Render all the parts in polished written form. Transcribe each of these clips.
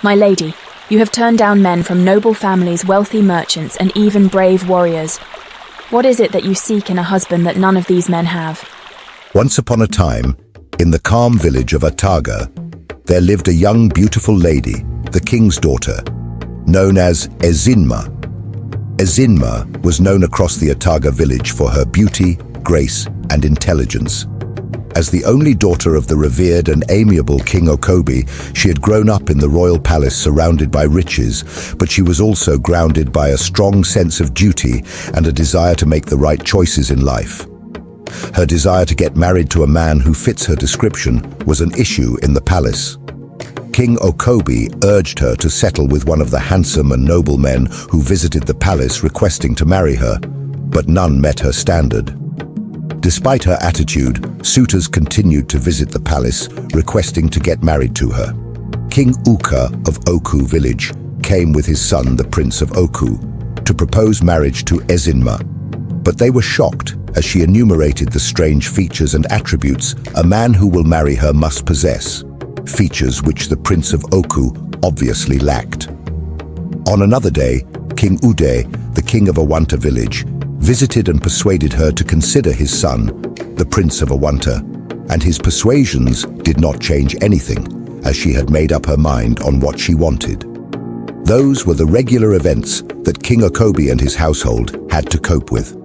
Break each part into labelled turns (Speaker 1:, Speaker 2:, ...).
Speaker 1: My lady, you have turned down men from noble families, wealthy merchants, and even brave warriors. What is it that you seek in a husband that none of these men have?
Speaker 2: Once upon a time, in the calm village of Ataga, there lived a young, beautiful lady, the king's daughter, known as Ezinma. Ezinma was known across the Ataga village for her beauty, grace, and intelligence. As the only daughter of the revered and amiable King Okobi, she had grown up in the royal palace surrounded by riches, but she was also grounded by a strong sense of duty and a desire to make the right choices in life. Her desire to get married to a man who fits her description was an issue in the palace. King Okobi urged her to settle with one of the handsome and noble men who visited the palace requesting to marry her, but none met her standard. Despite her attitude, suitors continued to visit the palace, requesting to get married to her. King Uka of Oku village came with his son, the Prince of Oku, to propose marriage to Ezinma, but they were shocked as she enumerated the strange features and attributes a man who will marry her must possess, features which the Prince of Oku obviously lacked. On another day, King Ude, the king of Awanta village, visited and persuaded her to consider his son, the Prince of Awanta, and his persuasions did not change anything, as she had made up her mind on what she wanted. Those were the regular events that King Okobi and his household had to cope with.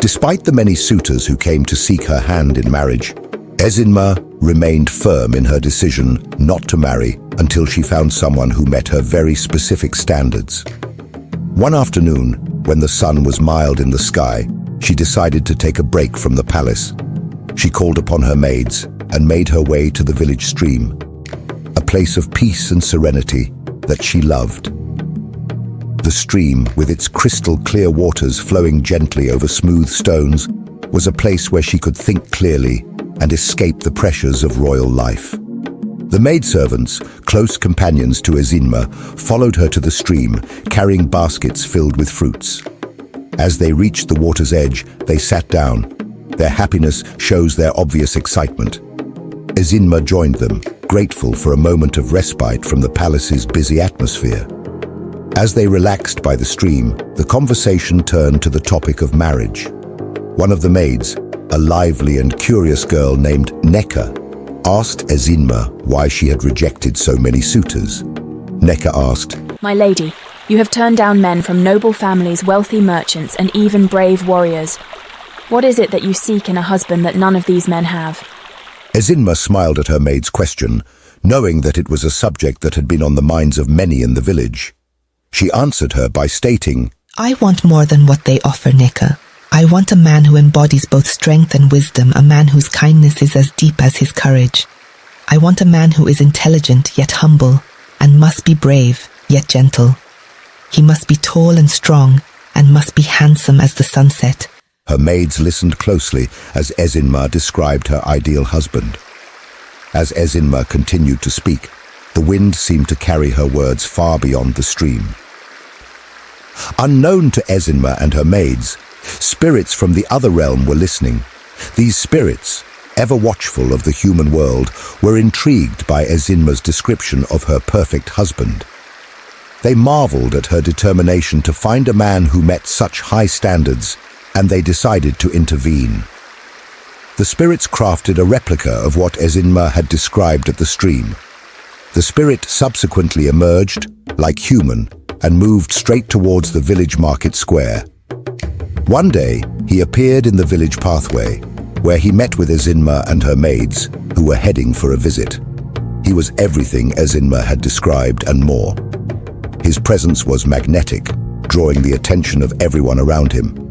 Speaker 2: Despite the many suitors who came to seek her hand in marriage, Ezinma remained firm in her decision not to marry until she found someone who met her very specific standards. One afternoon, when the sun was mild in the sky, she decided to take a break from the palace. She called upon her maids and made her way to the village stream, a place of peace and serenity that she loved. The stream, with its crystal-clear waters flowing gently over smooth stones, was a place where she could think clearly and escape the pressures of royal life. The maidservants, close companions to Ezinma, followed her to the stream, carrying baskets filled with fruits. As they reached the water's edge, they sat down. Their happiness shows their obvious excitement. Ezinma joined them, grateful for a moment of respite from the palace's busy atmosphere. As they relaxed by the stream, the conversation turned to the topic of marriage. One of the maids, a lively and curious girl named Neka, asked Ezinma why she had rejected so many suitors. Neka asked,
Speaker 1: My lady, you have turned down men from noble families, wealthy merchants, and even brave warriors. What is it that you seek in a husband that none of these men have?
Speaker 2: Ezinma smiled at her maid's question, knowing that it was a subject that had been on the minds of many in the village. She answered her by stating,
Speaker 3: I want more than what they offer, Neka. I want a man who embodies both strength and wisdom, a man whose kindness is as deep as his courage. I want a man who is intelligent yet humble, and must be brave yet gentle. He must be tall and strong, and must be handsome as the sunset.
Speaker 2: Her maids listened closely as Ezinma described her ideal husband. As Ezinma continued to speak, the wind seemed to carry her words far beyond the stream. Unknown to Ezinma and her maids, spirits from the other realm were listening. These spirits, ever watchful of the human world, were intrigued by Ezinma's description of her perfect husband. They marveled at her determination to find a man who met such high standards, and they decided to intervene. The spirits crafted a replica of what Ezinma had described at the stream. The spirit subsequently emerged, like human, and moved straight towards the village market square. One day, he appeared in the village pathway, where he met with Ezinma and her maids, who were heading for a visit. He was everything Ezinma had described and more. His presence was magnetic, drawing the attention of everyone around him.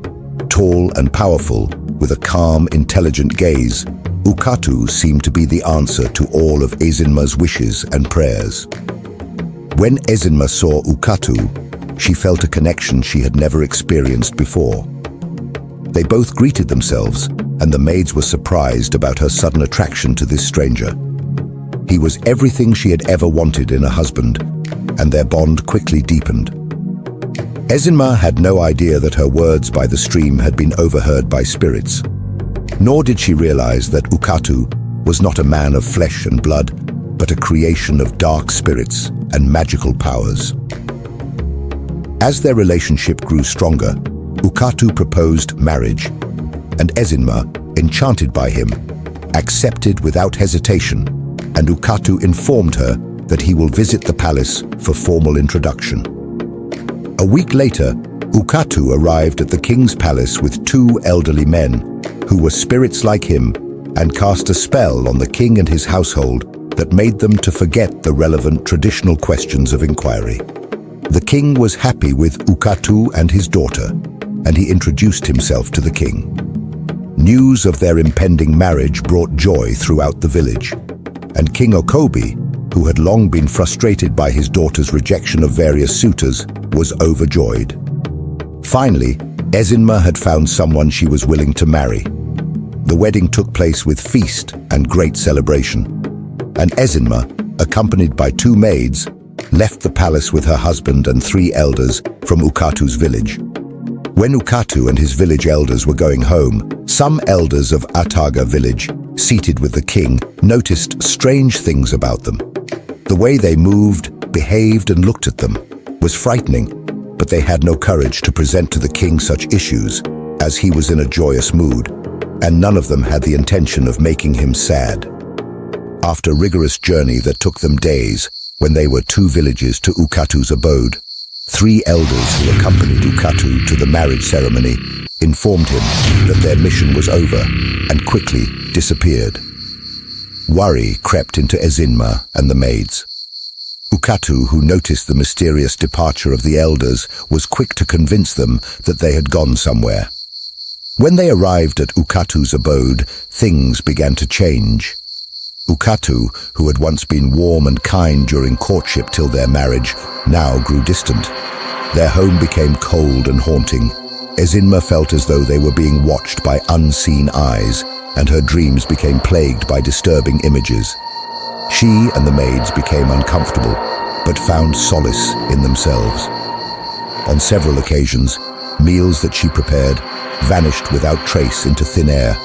Speaker 2: Tall and powerful, with a calm, intelligent gaze, Ukatu seemed to be the answer to all of Ezinma's wishes and prayers. When Ezinma saw Ukatu, she felt a connection she had never experienced before. They both greeted themselves, and the maids were surprised about her sudden attraction to this stranger. He was everything she had ever wanted in a husband, and their bond quickly deepened. Ezinma had no idea that her words by the stream had been overheard by spirits, nor did she realize that Ukatu was not a man of flesh and blood, but a creation of dark spirits and magical powers. As their relationship grew stronger, Ukatu proposed marriage, and Ezinma, enchanted by him, accepted without hesitation, and Ukatu informed her that he will visit the palace for formal introduction. A week later, Ukatu arrived at the king's palace with two elderly men who were spirits like him and cast a spell on the king and his household that made them to forget the relevant traditional questions of inquiry. The king was happy with Ukatu and his daughter, and he introduced himself to the king. News of their impending marriage brought joy throughout the village, and King Okobi, who had long been frustrated by his daughter's rejection of various suitors, was overjoyed. Finally, Ezinma had found someone she was willing to marry. The wedding took place with feast and great celebration, and Ezinma, accompanied by two maids, left the palace with her husband and three elders from Ukatu's village. When Ukatu and his village elders were going home, some elders of Ataga village, seated with the king, noticed strange things about them. The way they moved, behaved, and looked at them was frightening, but they had no courage to present to the king such issues, as he was in a joyous mood, and none of them had the intention of making him sad. After a rigorous journey that took them days, when they were 2 villages to Ukatu's abode, 3 elders who accompanied Ukatu to the marriage ceremony informed him that their mission was over and quickly disappeared. Worry crept into Ezinma and the maids. Ukatu, who noticed the mysterious departure of the elders, was quick to convince them that they had gone somewhere. When they arrived at Ukatu's abode, things began to change. Ukatu, who had once been warm and kind during courtship till their marriage, now grew distant. Their home became cold and haunting. Ezinma felt as though they were being watched by unseen eyes, and her dreams became plagued by disturbing images. She and the maids became uncomfortable, but found solace in themselves. On several occasions, meals that she prepared vanished without trace into thin air.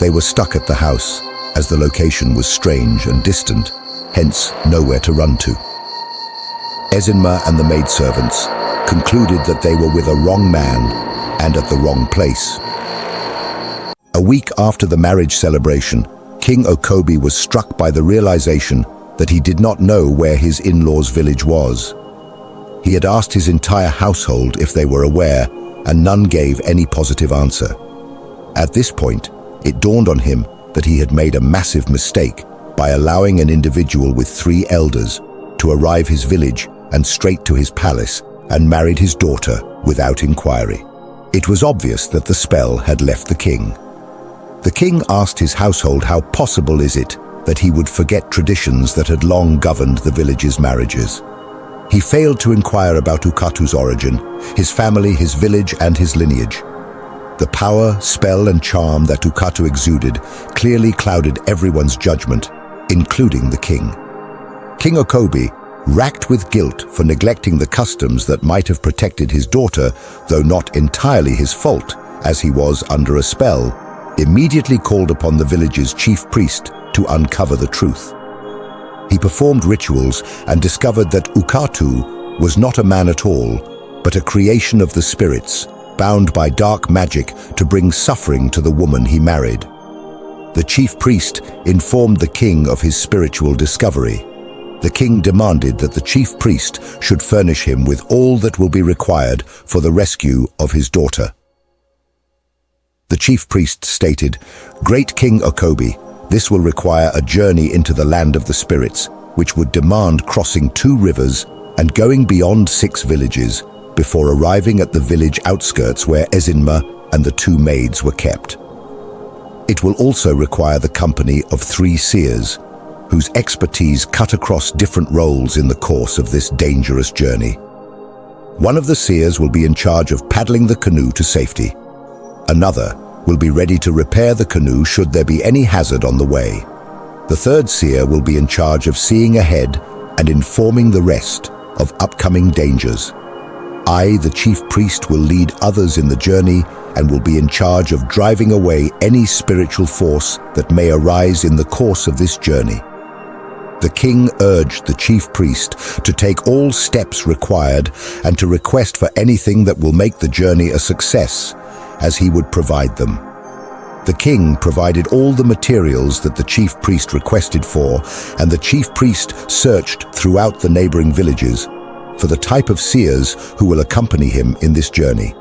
Speaker 2: They were stuck at the house, as the location was strange and distant, hence nowhere to run to. Ezinma and the maidservants concluded that they were with a wrong man and at the wrong place. A week after the marriage celebration, King Okobi was struck by the realization that he did not know where his in-laws' village was. He had asked his entire household if they were aware, and none gave any positive answer. At this point, it dawned on him that he had made a massive mistake by allowing an individual with 3 elders to arrive his village and straight to his palace and married his daughter without inquiry. It was obvious that the spell had left the king. The king asked his household how possible is it that he would forget traditions that had long governed the village's marriages. He failed to inquire about Ukatu's origin, his family, his village, and his lineage. The power, spell, and charm that Ukatu exuded clearly clouded everyone's judgment, including the king. King Okobi, racked with guilt for neglecting the customs that might have protected his daughter, though not entirely his fault, as he was under a spell, immediately called upon the village's chief priest to uncover the truth. He performed rituals and discovered that Ukatu was not a man at all, but a creation of the spirits, bound by dark magic to bring suffering to the woman he married. The chief priest informed the king of his spiritual discovery. The king demanded that the chief priest should furnish him with all that will be required for the rescue of his daughter. The chief priest stated, "Great King Okobi, this will require a journey into the land of the spirits, which would demand crossing 2 rivers and going beyond 6 villages before arriving at the village outskirts where Ezinma and the 2 maids were kept. It will also require the company of 3 seers, whose expertise cut across different roles in the course of this dangerous journey. One of the seers will be in charge of paddling the canoe to safety. Another will be ready to repair the canoe should there be any hazard on the way. The 3rd seer will be in charge of seeing ahead and informing the rest of upcoming dangers. I, the chief priest, will lead others in the journey and will be in charge of driving away any spiritual force that may arise in the course of this journey. The king urged the chief priest to take all steps required and to request for anything that will make the journey a success, as he would provide them. The king provided all the materials that the chief priest requested for, and the chief priest searched throughout the neighboring villages for the type of seers who will accompany him in this journey.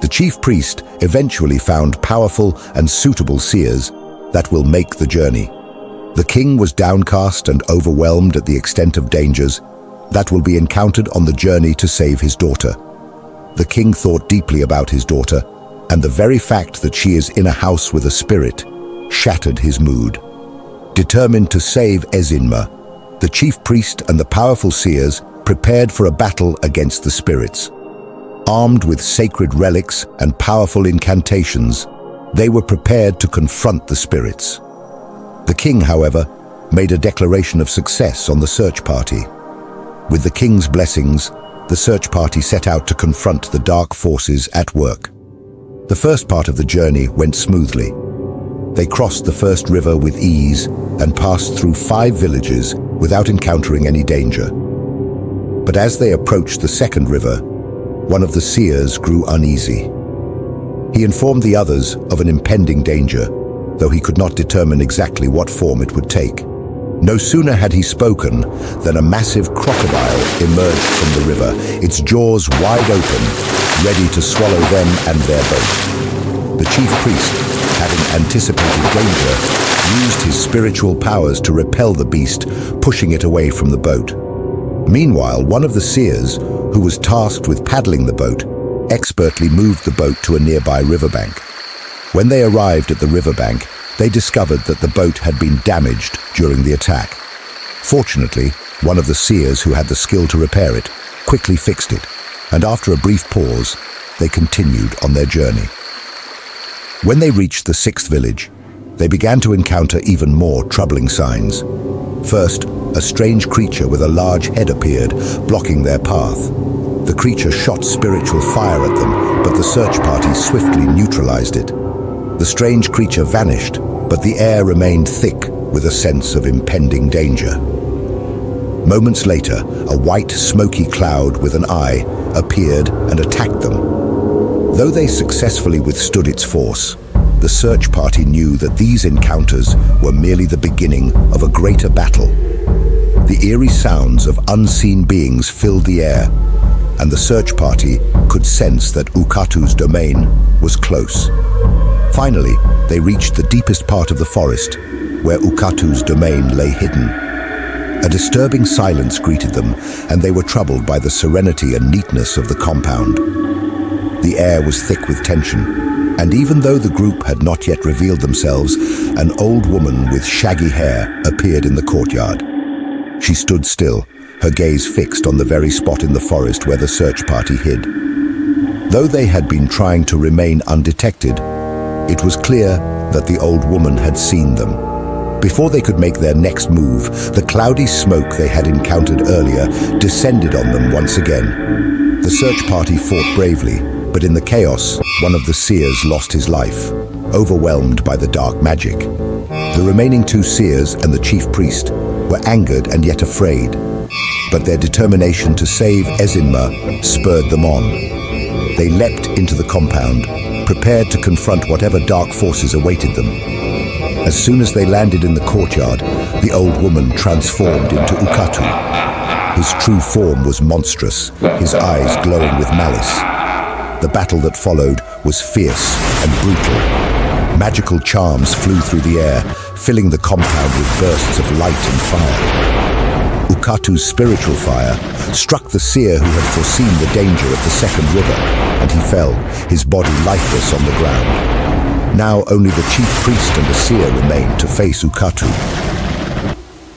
Speaker 2: The chief priest eventually found powerful and suitable seers that will make the journey. The king was downcast and overwhelmed at the extent of dangers that will be encountered on the journey to save his daughter. The king thought deeply about his daughter, and the very fact that she is in a house with a spirit shattered his mood. Determined to save Ezinma, the chief priest and the powerful seers prepared for a battle against the spirits. Armed with sacred relics and powerful incantations, they were prepared to confront the spirits. The king, however, made a declaration of success on the search party. With the king's blessings, the search party set out to confront the dark forces at work. The first part of the journey went smoothly. They crossed the first river with ease and passed through 5 villages without encountering any danger. But as they approached the second river, one of the seers grew uneasy. He informed the others of an impending danger, though he could not determine exactly what form it would take. No sooner had he spoken than a massive crocodile emerged from the river, its jaws wide open, ready to swallow them and their boat. The chief priest, having anticipated danger, used his spiritual powers to repel the beast, pushing it away from the boat. Meanwhile, one of the seers, who was tasked with paddling the boat, expertly moved the boat to a nearby riverbank. When they arrived at the riverbank, they discovered that the boat had been damaged during the attack. Fortunately, one of the seers who had the skill to repair it quickly fixed it, and after a brief pause, they continued on their journey. When they reached the 6th village, they began to encounter even more troubling signs. First, a strange creature with a large head appeared, blocking their path. The creature shot spiritual fire at them, but the search party swiftly neutralized it. The strange creature vanished, but the air remained thick with a sense of impending danger. Moments later, a white, smoky cloud with an eye appeared and attacked them. Though they successfully withstood its force, the search party knew that these encounters were merely the beginning of a greater battle. The eerie sounds of unseen beings filled the air, and the search party could sense that Ukatu's domain was close. Finally, they reached the deepest part of the forest, where Ukatu's domain lay hidden. A disturbing silence greeted them, and they were troubled by the serenity and neatness of the compound. The air was thick with tension, and even though the group had not yet revealed themselves, an old woman with shaggy hair appeared in the courtyard. She stood still, her gaze fixed on the very spot in the forest where the search party hid. Though they had been trying to remain undetected, it was clear that the old woman had seen them. Before they could make their next move, the cloudy smoke they had encountered earlier descended on them once again. The search party fought bravely, but in the chaos, one of the seers lost his life, overwhelmed by the dark magic. The remaining 2 seers and the chief priest were angered and yet afraid, but their determination to save Ezinma spurred them on. They leapt into the compound, prepared to confront whatever dark forces awaited them. As soon as they landed in the courtyard, the old woman transformed into Ukatu. His true form was monstrous, his eyes glowing with malice. The battle that followed was fierce and brutal. Magical charms flew through the air, filling the compound with bursts of light and fire. Ukatu's spiritual fire struck the seer who had foreseen the danger of the second river, and he fell, his body lifeless on the ground. Now only the chief priest and the seer remained to face Ukatu.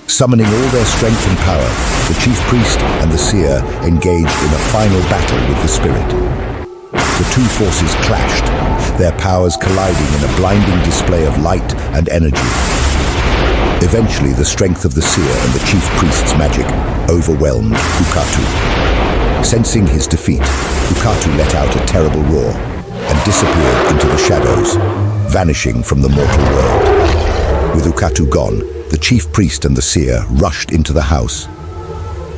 Speaker 2: Summoning all their strength and power, the chief priest and the seer engaged in a final battle with the spirit. The 2 forces clashed, their powers colliding in a blinding display of light and energy. Eventually, the strength of the seer and the chief priest's magic overwhelmed Ukatu. Sensing his defeat, Ukatu let out a terrible roar and disappeared into the shadows, vanishing from the mortal world. With Ukatu gone, the chief priest and the seer rushed into the house.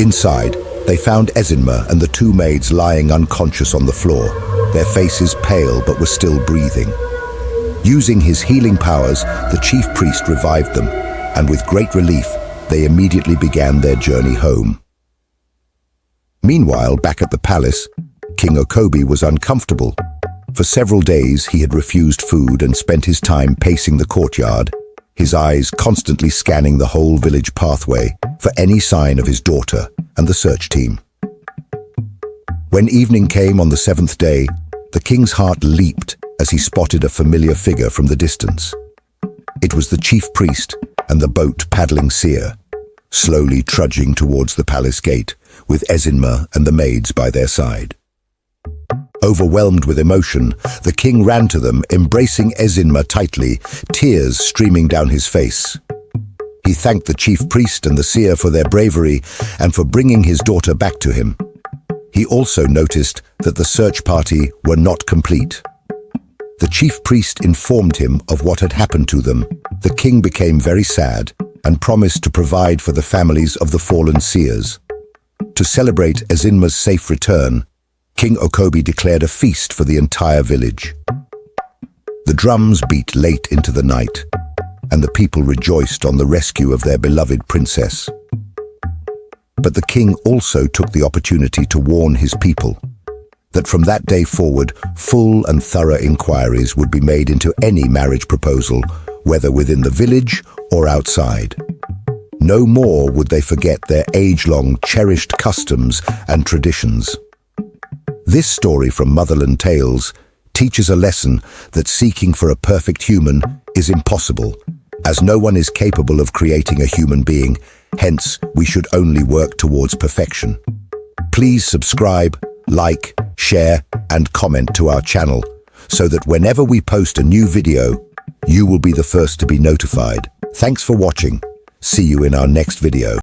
Speaker 2: Inside, they found Ezinma and the two maids lying unconscious on the floor, their faces pale but were still breathing. Using his healing powers, the chief priest revived them, and with great relief, they immediately began their journey home. Meanwhile, back at the palace, King Okobi was uncomfortable. For several days, he had refused food and spent his time pacing the courtyard, his eyes constantly scanning the whole village pathway for any sign of his daughter and the search team. When evening came on the 7th day, the king's heart leaped as he spotted a familiar figure from the distance. It was the chief priest and the boat-paddling seer, slowly trudging towards the palace gate, with Ezinma and the maids by their side. Overwhelmed with emotion, the king ran to them, embracing Ezinma tightly, tears streaming down his face. He thanked the chief priest and the seer for their bravery and for bringing his daughter back to him. He also noticed that the search party were not complete. The chief priest informed him of what had happened to them. The king became very sad and promised to provide for the families of the fallen seers. To celebrate Ezinma's safe return, King Okobi declared a feast for the entire village. The drums beat late into the night, and the people rejoiced on the rescue of their beloved princess. But the king also took the opportunity to warn his people that from that day forward, full and thorough inquiries would be made into any marriage proposal, whether within the village or outside. No more would they forget their age-long cherished customs and traditions. This story from Motherland Tales teaches a lesson that seeking for a perfect human is impossible, as no one is capable of creating a human being, hence we should only work towards perfection. Please subscribe, like, share and comment to our channel so that whenever we post a new video, you will be the first to be notified. Thanks for watching. See you in our next video.